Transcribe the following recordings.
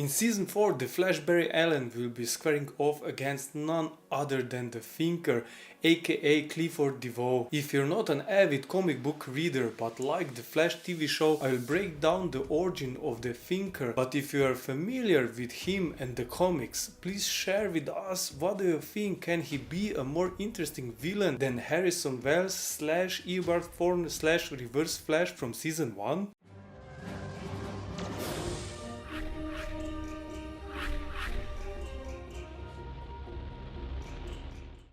In Season 4, the Flash Barry Allen will be squaring off against none other than the Thinker, aka Clifford DeVoe. If you're not an avid comic book reader but like the Flash TV show, I'll break down the origin of the Thinker, but if you are familiar with him and the comics, please share with us what do you think. Can he be a more interesting villain than Harrison Wells / Eobard Thawne / Reverse Flash from Season 1?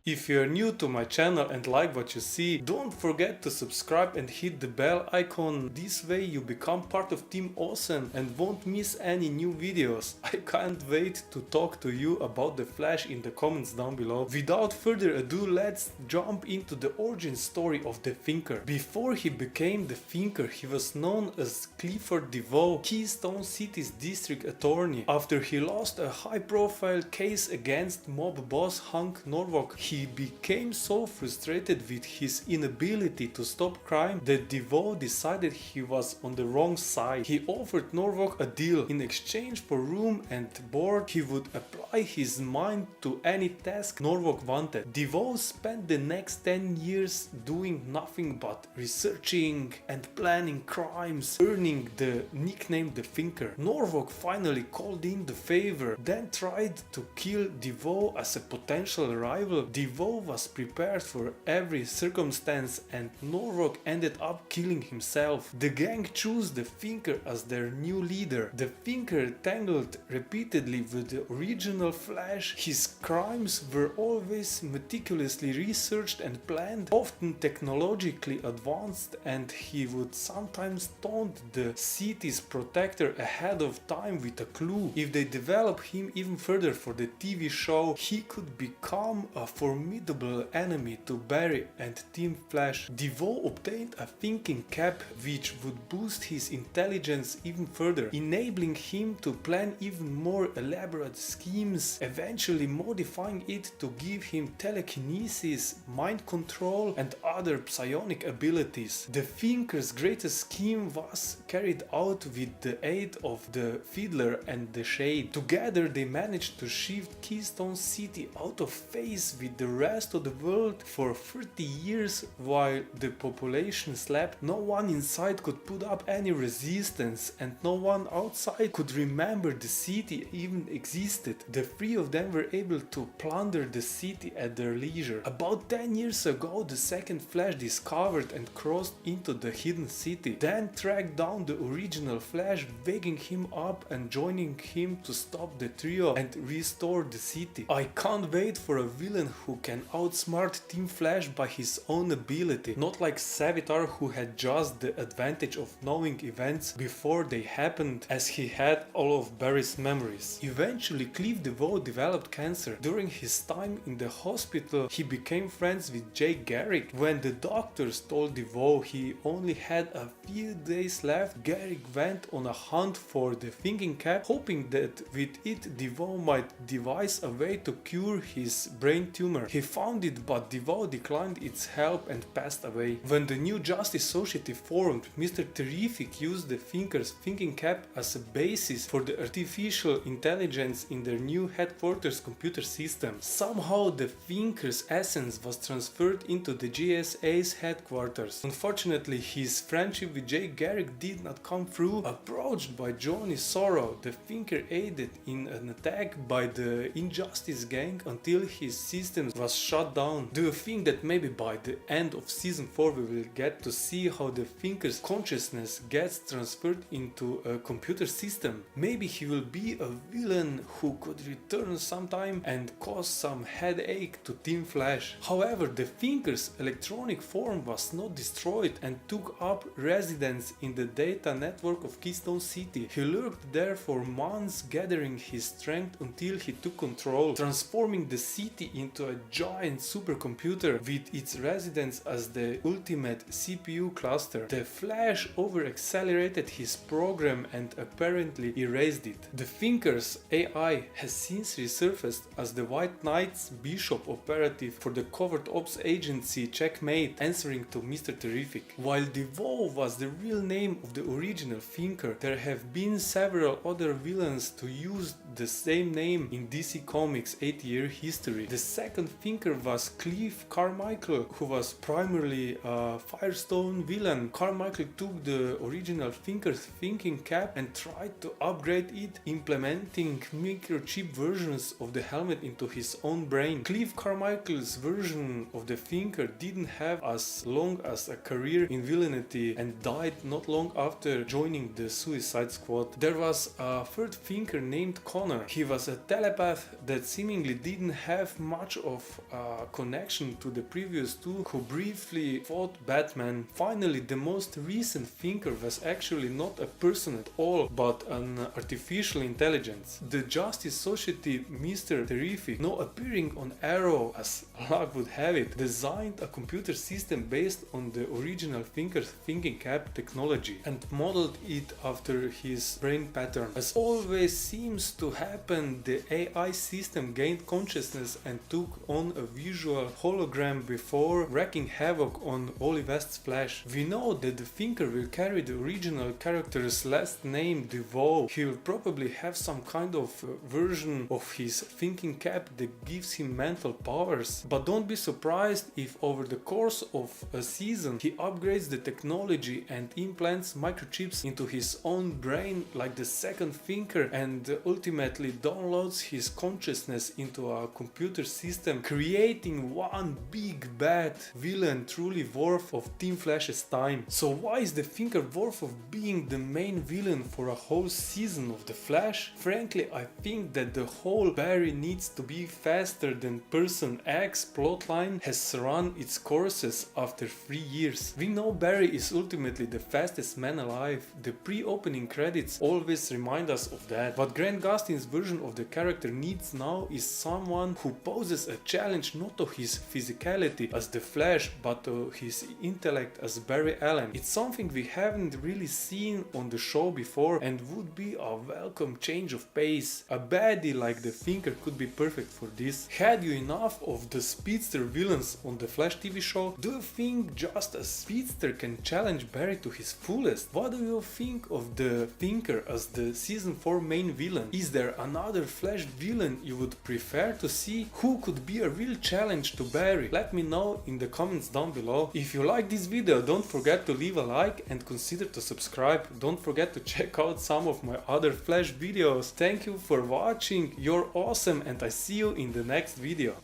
If you're new to my channel and like what you see, don't forget to subscribe and hit the bell icon. This way you become part of Team Awesome and won't miss any new videos. I can't wait to talk to you about the Flash in the comments down below. Without further ado, let's jump into the origin story of the Thinker. Before he became the Thinker, he was known as Clifford DeVoe, Keystone City's district attorney. After he lost a high-profile case against mob boss Hank Norwalk, he became so frustrated with his inability to stop crime that DeVoe decided he was on the wrong side. He offered Norwalk a deal. In exchange for room and board, he would apply his mind to any task Norwalk wanted. DeVoe spent the next 10 years doing nothing but researching and planning crimes, earning the nickname the Thinker. Norwalk finally called in the favor, then tried to kill DeVoe as a potential rival. DeVoe was prepared for every circumstance and Norwalk ended up killing himself. The gang chose the Thinker as their new leader. The Thinker tangled repeatedly with the original Flash. His crimes were always meticulously researched and planned, often technologically advanced, and he would sometimes taunt the city's protector ahead of time with a clue. If they develop him even further for the TV show, he could become a formidable enemy to Barry and Team Flash. DeVoe obtained a thinking cap which would boost his intelligence even further, enabling him to plan even more elaborate schemes, eventually modifying it to give him telekinesis, mind control and other psionic abilities. The Thinker's greatest scheme was carried out with the aid of the Fiddler and the Shade. Together they managed to shift Keystone City out of phase with the rest of the world for 30 years while the population slept. No one inside could put up any resistance and no one outside could remember the city even existed. The three of them were able to plunder the city at their leisure. About 10 years ago, the second Flash discovered and crossed into the hidden city, then tracked down the original Flash, waking him up and joining him to stop the trio and restore the city. I can't wait for a villain who can outsmart Team Flash by his own ability, not like Savitar, who had just the advantage of knowing events before they happened as he had all of Barry's memories. Eventually Cliff DeVoe developed cancer. During his time in the hospital he became friends with Jay Garrick. When the doctors told DeVoe he only had a few days left, Garrick went on a hunt for the thinking cap, hoping that with it DeVoe might devise a way to cure his brain tumor. He found it, but DeVoe declined its help and passed away. When the new Justice Society formed, Mr. Terrific used the Thinker's thinking cap as a basis for the artificial intelligence in their new headquarters computer system. Somehow the Thinker's essence was transferred into the GSA's headquarters. Unfortunately, his friendship with Jay Garrick did not come through. Approached by Johnny Sorrow, the Thinker aided in an attack by the Injustice gang until his system was shut down. Do you think that maybe by the end of Season 4 we will get to see how the Thinker's consciousness gets transferred into a computer system? Maybe he will be a villain who could return sometime and cause some headache to Team Flash. However, the Thinker's electronic form was not destroyed and took up residence in the data network of Keystone City. He lurked there for months, gathering his strength until he took control, transforming the city into a giant supercomputer with its residence as the ultimate CPU cluster. The Flash over-accelerated his program and apparently erased it. The Thinker's AI has since resurfaced as the White Knight's Bishop operative for the covert ops agency Checkmate, answering to Mr. Terrific. While DeVoe was the real name of the original Thinker, there have been several other villains to use the same name in DC Comics' 8-year history. The second Thinker was Cliff Carmichael, who was primarily a Firestone villain. Carmichael took the original Thinker's thinking cap and tried to upgrade it, implementing microchip versions of the helmet into his own brain. Cliff Carmichael's version of the Thinker didn't have as long as a career in villainy and died not long after joining the Suicide Squad. There was a third Thinker named Connor. He was a telepath that seemingly didn't have much of a connection to the previous two, who briefly fought Batman. Finally, the most recent Thinker was actually not a person at all, but an artificial intelligence. The Justice Society Mr. Terrific, now appearing on Arrow as luck would have it, designed a computer system based on the original Thinker's thinking cap technology and modeled it after his brain pattern. As always seems to happen, the AI system gained consciousness and took on a visual hologram before wreaking havoc on Wally West's Flash. We know that the Thinker will carry the original character's last name, DeVoe. He will probably have some kind of version of his thinking cap that gives him mental powers. But don't be surprised if over the course of a season he upgrades the technology and implants microchips into his own brain like the second Thinker, and ultimately downloads his consciousness into a computer system, creating one big bad villain truly worth of Team Flash's time. So why is the Thinker worth of being the main villain for a whole season of The Flash? Frankly, I think that the whole Barry needs to be faster than Person X plotline has run its courses after 3 years. We know Barry is ultimately the fastest man alive. The pre-opening credits always remind us of that. What Grant Gustin's version of the character needs now is someone who poses a challenge not to his physicality as the Flash, but to his intellect as Barry Allen. It's something we haven't really seen on the show before and would be a welcome change of pace. A baddie like the Thinker could be perfect for this. Had you enough of the speedster villains on the Flash TV show? Do you think just a speedster can challenge Barry to his fullest? What do you think of the Thinker as the season 4 main villain? Is there another Flash villain you would prefer to see? Who could be a real challenge to Barry? Let me know in the comments down below. If you like this video, don't forget to leave a like and consider to subscribe. Don't forget to check out some of my other Flash videos. Thank you for watching, you're awesome, and I see you in the next video.